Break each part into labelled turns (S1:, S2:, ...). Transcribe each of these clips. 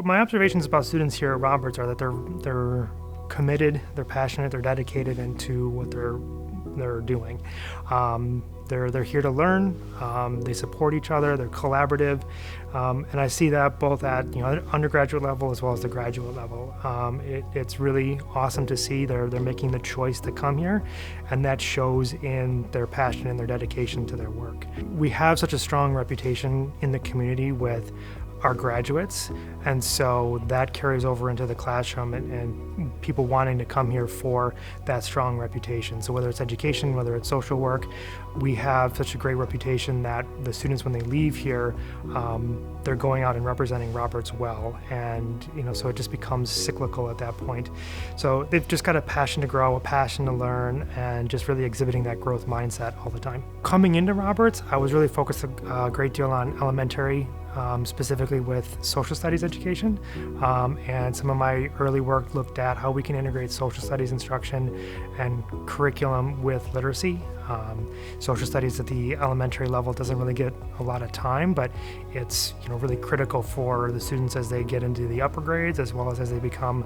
S1: my observations about students here at Roberts are that they're committed, they're passionate, they're dedicated into what they're doing. They're here to learn. They support each other. They're collaborative, and I see that both at undergraduate level as well as the graduate level. It's really awesome to see they're making the choice to come here, and that shows in their passion and their dedication to their work. We have such a strong reputation in the community with our graduates, and so that carries over into the classroom and people wanting to come here for that strong reputation. So whether it's education, whether it's social work, we have such a great reputation that the students, when they leave here, they're going out and representing Roberts well, and so it just becomes cyclical at that point. So they've just got a passion to grow, a passion to learn, and just really exhibiting that growth mindset all the time. Coming into Roberts, I was really focused a great deal on elementary, specifically with social studies education, and some of my early work looked at how we can integrate social studies instruction and curriculum with literacy. Social studies at the elementary level doesn't really get a lot of time, but it's really critical for the students as they get into the upper grades, as well as they become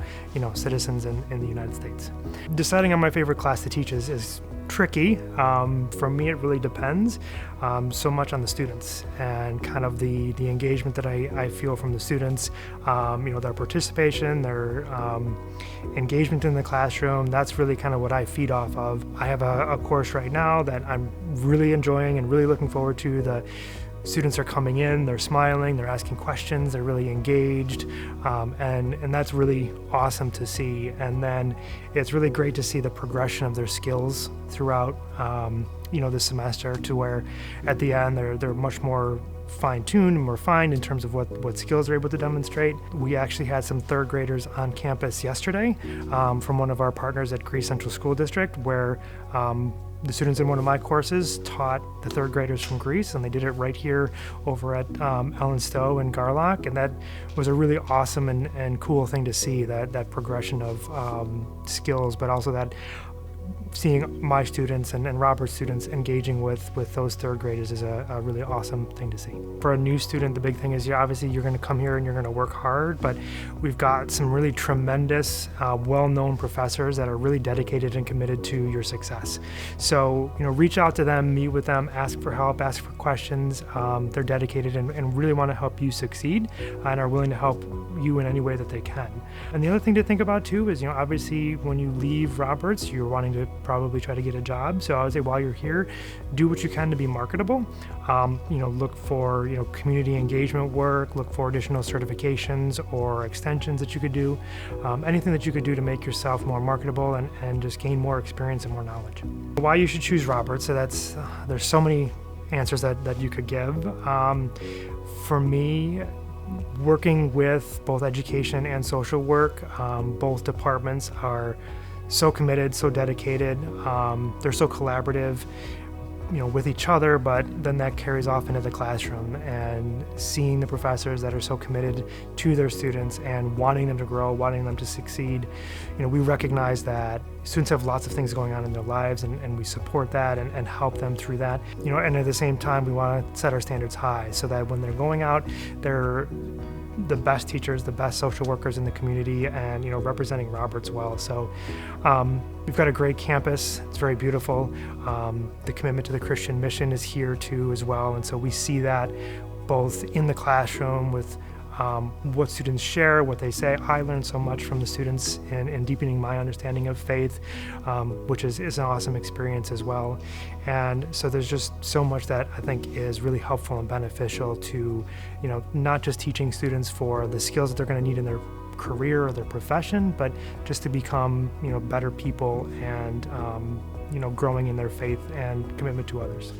S1: citizens in the United States. Deciding on my favorite class to teach is tricky. For me, it really depends so much on the students and kind of the engagement that I feel from the students, their participation, their engagement in the classroom. That's really kind of what I feed off of. I have a course right now that I'm really enjoying and really looking forward to. The students are coming in, they're smiling, they're asking questions, they're really engaged, and that's really awesome to see. And then it's really great to see the progression of their skills throughout the semester, to where at the end they're much more fine-tuned and more refined in terms of what skills they're able to demonstrate. We actually had some third graders on campus yesterday from one of our partners at Greece Central School District, where the students in one of my courses taught the third graders from Greece, and they did it right here over at Ellen Stowe and Garlock, and that was a really awesome and cool thing to see, that progression of skills, but also that seeing my students and Robert's students engaging with those third graders is a really awesome thing to see. For a new student, the big thing is obviously you're going to come here and you're going to work hard, but we've got some really tremendous, well-known professors that are really dedicated and committed to your success. So, reach out to them, meet with them, ask for help, ask for questions. They're dedicated and really want to help you succeed and are willing to help you in any way that they can. And the other thing to think about too is, obviously when you leave Roberts, you're wanting to probably try to get a job. So I would say while you're here, do what you can to be marketable. Look for community engagement work, look for additional certifications or extensions that you could do, anything that you could do to make yourself more marketable and just gain more experience and more knowledge. Why you should choose Roberts, so there's so many answers that you could give. For me, working with both education and social work, both departments are so committed, so dedicated. They're so collaborative, with each other, but then that carries off into the classroom, and seeing the professors that are so committed to their students and wanting them to grow, wanting them to succeed. We recognize that students have lots of things going on in their lives, and we support that and help them through that. And at the same time, we want to set our standards high so that when they're going out, they're the best teachers, the best social workers in the community, and representing Roberts well. So we've got a great campus. It's very beautiful. The commitment to the Christian mission is here too as well, and so we see that both in the classroom with what students share, what they say. I learned so much from the students in deepening my understanding of faith, which is an awesome experience as well. And so there's just so much that I think is really helpful and beneficial to, not just teaching students for the skills that they're going to need in their career or their profession, but just to become, better people and, growing in their faith and commitment to others.